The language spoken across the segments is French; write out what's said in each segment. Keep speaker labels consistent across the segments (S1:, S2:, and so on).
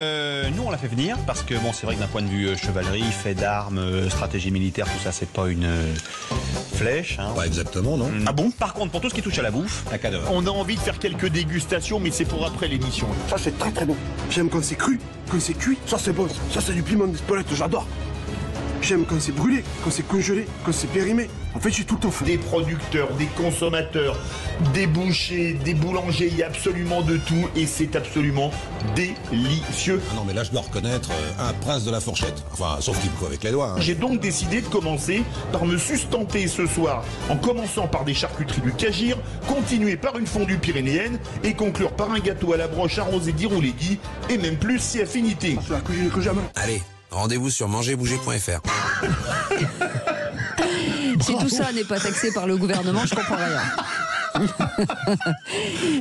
S1: Nous on l'a fait venir parce que bon c'est vrai que d'un point de vue chevalerie, fait d'armes, stratégie militaire, tout ça c'est pas une flèche. Hein.
S2: Pas exactement, non.
S3: Ah bon?
S1: Par contre pour tout ce qui touche à la bouffe, un cadeau.
S3: On a envie de faire quelques dégustations, mais c'est pour après l'émission.
S4: Ça c'est très très bon. J'aime quand c'est cru, quand c'est cuit, ça c'est bon. Ça c'est du piment d'Espelette, j'adore. J'aime quand c'est brûlé, quand c'est congelé, quand c'est périmé. En fait, j'ai tout le temps fait.
S3: Des producteurs, des consommateurs, des bouchers, des boulangers, il y a absolument de tout et c'est absolument délicieux.
S2: Ah non, mais là, je dois reconnaître un prince de la fourchette. Enfin, sauf qu'il me faut avec les doigts. Hein.
S3: J'ai donc décidé de commencer par me sustenter ce soir, en commençant par des charcuteries du Cagir, continuer par une fondue pyrénéenne et conclure par un gâteau à la broche arrosé d'irouléguy et même plus si affinité.
S4: C'est la cuisine que j'aime.
S5: Allez, rendez-vous sur mangerbouger.fr.
S6: Si tout ça n'est pas taxé par le gouvernement, je comprends rien.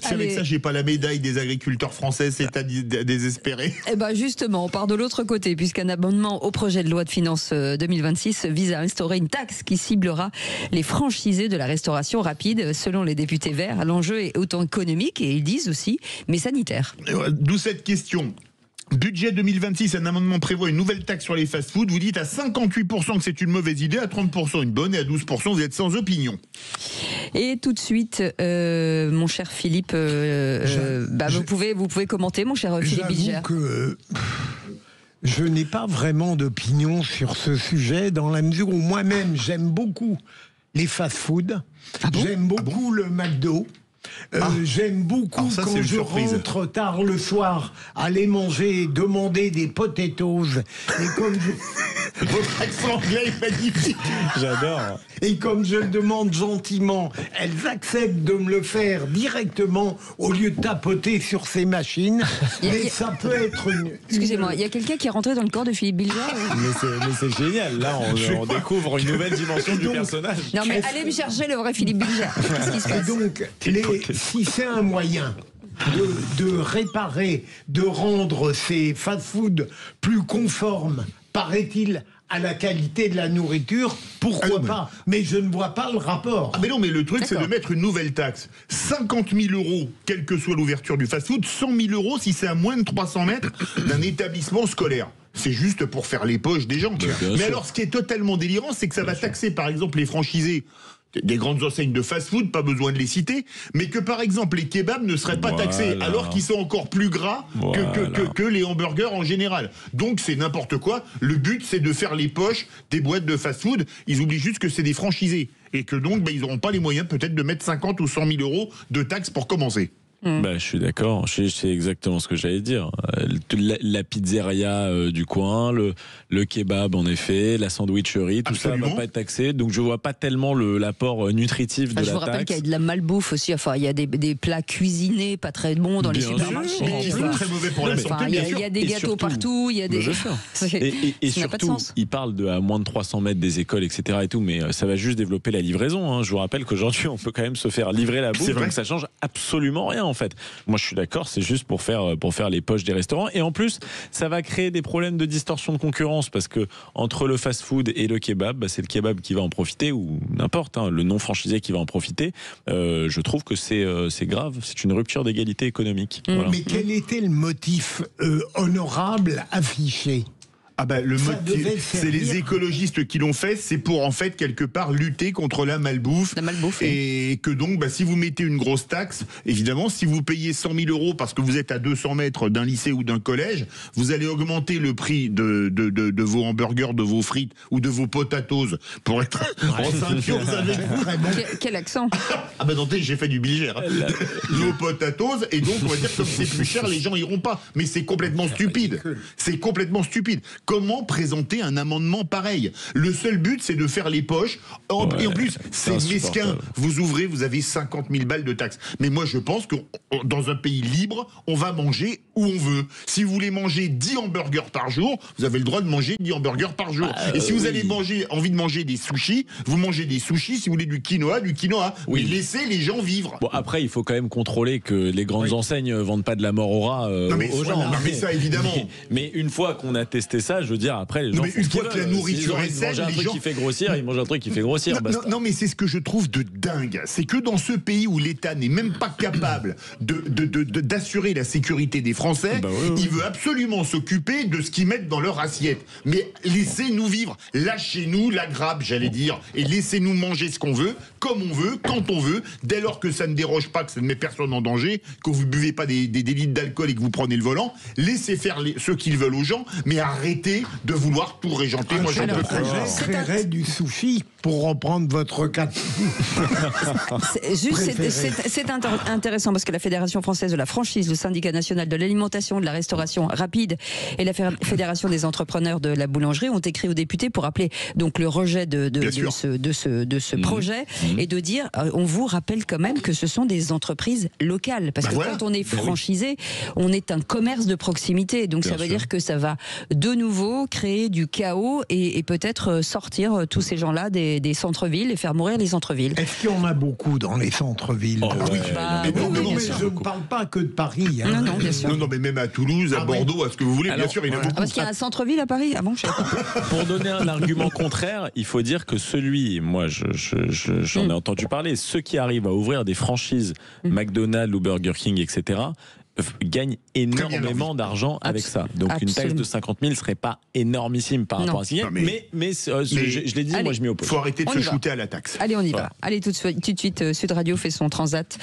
S3: C'est avec ça j'ai pas la médaille des agriculteurs français, c'est à désespérer.
S6: Eh ben justement, on part de l'autre côté, puisqu'un amendement au projet de loi de finances 2026 vise à instaurer une taxe qui ciblera les franchisés de la restauration rapide. Selon les députés Verts, l'enjeu est autant économique et ils disent aussi, mais sanitaire.
S3: D'où cette question. Budget 2026, un amendement prévoit une nouvelle taxe sur les fast-foods. Vous dites à 58% que c'est une mauvaise idée, à 30% une bonne et à 12% vous êtes sans opinion.
S6: Et tout de suite, mon cher Philippe, vous pouvez commenter, mon cher Philippe Bilger.
S7: J'avoue que je n'ai pas vraiment d'opinion sur ce sujet, dans la mesure où moi-même j'aime beaucoup les fast-foods, j'aime beaucoup le McDo. J'aime beaucoup
S3: ça,
S7: quand je rentre tard le soir aller manger, demander des potatoes et comme
S3: Votre accent anglais est magnifique.
S1: J'adore.
S7: Et comme je le demande gentiment, elles acceptent de me le faire directement au lieu de tapoter sur ces machines. Mais ça peut être une...
S6: Excusez-moi, il y a quelqu'un qui est rentré dans le corps de Philippe Bilger
S1: Mais c'est génial, là on découvre une nouvelle dimension du personnage.
S6: Non mais allez me chercher le vrai Philippe Bilger. Qu'est-ce qui se
S7: Et
S6: passe?
S7: donc, si c'est un moyen de réparer, de rendre ces fast-foods plus conformes, paraît-il, à la qualité de la nourriture, pourquoi pas? Mais je ne vois pas le rapport.
S3: Ah mais non, mais le truc c'est de mettre une nouvelle taxe. 50 000 €, quelle que soit l'ouverture du fast-food, 100 000 € si c'est à moins de 300 mètres d'un établissement scolaire. C'est juste pour faire les poches des gens. Mais alors, ce qui est totalement délirant, c'est que ça va taxer, par exemple, les franchisés des grandes enseignes de fast-food, pas besoin de les citer, mais que, par exemple, les kebabs ne seraient pas taxés, alors qu'ils sont encore plus gras que les hamburgers en général. Donc, c'est n'importe quoi. Le but, c'est de faire les poches des boîtes de fast-food. Ils oublient juste que c'est des franchisés. Et que donc, ils n'auront pas les moyens, peut-être, de mettre 50 ou 100 000 € de taxes pour commencer.
S8: Je suis d'accord, c'est exactement ce que j'allais dire. La pizzeria du coin, le kebab en effet, la sandwicherie, tout ça va pas être taxé. Donc je vois pas tellement l'apport nutritif de la taxe.
S6: Je vous rappelle qu'il y a de la malbouffe aussi. Enfin, il y a des plats cuisinés pas très bons dans les supermarchés.
S3: Qui sont très mauvais pour la santé,
S6: Il y a des gâteaux partout. Il y a des.
S8: Et surtout, il parle de à moins de 300 mètres des écoles, etc. Et tout, mais ça va juste développer la livraison. Hein. Je vous rappelle qu'aujourd'hui, on peut quand même se faire livrer la bouffe, donc ça change absolument rien. En fait, moi je suis d'accord, c'est juste pour faire les poches des restaurants. Et en plus, ça va créer des problèmes de distorsion de concurrence parce que entre le fast-food et le kebab, c'est le kebab qui va en profiter ou n'importe, le non franchisé qui va en profiter. Je trouve que c'est grave, c'est une rupture d'égalité économique. Voilà.
S7: Mais quel était le motif honorable affiché ?
S3: Ah le motif, c'est les écologistes qui l'ont fait, c'est pour en fait quelque part lutter contre la malbouffe. Et que donc si vous mettez une grosse taxe, évidemment si vous payez 100 000 € parce que vous êtes à 200 mètres d'un lycée ou d'un collège, vous allez augmenter le prix de vos hamburgers, de vos frites ou de vos potatoes pour être en symbiose avec vous.
S6: Quel accent?
S3: Attendez, j'ai fait du Bilger. Nos potatoes, et donc on va dire comme c'est plus cher, les gens iront pas. Mais c'est complètement stupide. C'est complètement stupide. Comment présenter un amendement pareil? Le seul but, c'est de faire les poches. Et en plus, c'est mesquin. Vous ouvrez, vous avez 50 000 balles de taxes. Mais moi, je pense que dans un pays libre, on va manger où on veut. Si vous voulez manger 10 hamburgers par jour, vous avez le droit de manger 10 hamburgers par jour. Et si vous avez envie de manger des sushis, vous mangez des sushis. Si vous voulez du quinoa. Oui. Mais laissez les gens vivre.
S8: Bon, après, il faut quand même contrôler que les grandes enseignes vendent pas de la mort au rat aux gens.
S3: Non, mais ça, évidemment.
S8: Mais une fois qu'on a testé ça, je veux dire, après, les gens
S3: une fois que la nourriture est saine,
S8: un truc qui fait grossir, ils mangent un truc qui fait grossir.
S3: Non, mais c'est ce que je trouve de dingue. C'est que dans ce pays où l'État n'est même pas capable d'assurer la sécurité des Français, Français, il veut absolument s'occuper de ce qu'ils mettent dans leur assiette. Mais laissez-nous vivre, lâchez-nous la grappe, j'allais dire, et laissez-nous manger ce qu'on veut, comme on veut, quand on veut, dès lors que ça ne déroge pas, que ça ne met personne en danger, que vous buvez pas des litres d'alcool et que vous prenez le volant, laissez faire ce qu'ils veulent aux gens, mais arrêtez de vouloir tout régenter. Moi, j'en peux plus.
S7: Créerait du sushi, pour reprendre votre cas.
S6: C'est intéressant parce que la Fédération française de la franchise, le syndicat national de l'alimentation, de la restauration rapide et la Fédération des entrepreneurs de la boulangerie ont écrit aux députés pour appeler donc le rejet de ce projet et de dire on vous rappelle quand même que ce sont des entreprises locales parce que quand on est franchisé, on est un commerce de proximité, donc ça veut dire que ça va de nouveau créer du chaos et peut-être sortir tous ces gens-là des centres-villes et faire mourir les centres-villes.
S7: Est-ce qu'il y en a beaucoup dans les centres-villes?
S6: Oui,
S7: mais je ne parle pas que de Paris. Hein.
S6: Non, bien sûr.
S3: Non, mais même à Toulouse, à Bordeaux, à ce que vous voulez, bien sûr, il y en a beaucoup.
S6: Parce qu'il y a un centre-ville à Paris? Ah bon, je sais pas.
S8: Pour donner un argument contraire, il faut dire que moi j'en ai entendu parler, ceux qui arrivent à ouvrir des franchises McDonald's ou Burger King, etc., gagnent énormément d'argent avec ça. Donc une taxe de 50 000 serait pas énormissime par rapport à ce qu'il y a. Mais je l'ai dit, moi je m'y oppose.
S3: Il faut arrêter de se shooter à la taxe.
S6: Allez, on y va. Allez, tout de suite, Sud Radio fait son transat.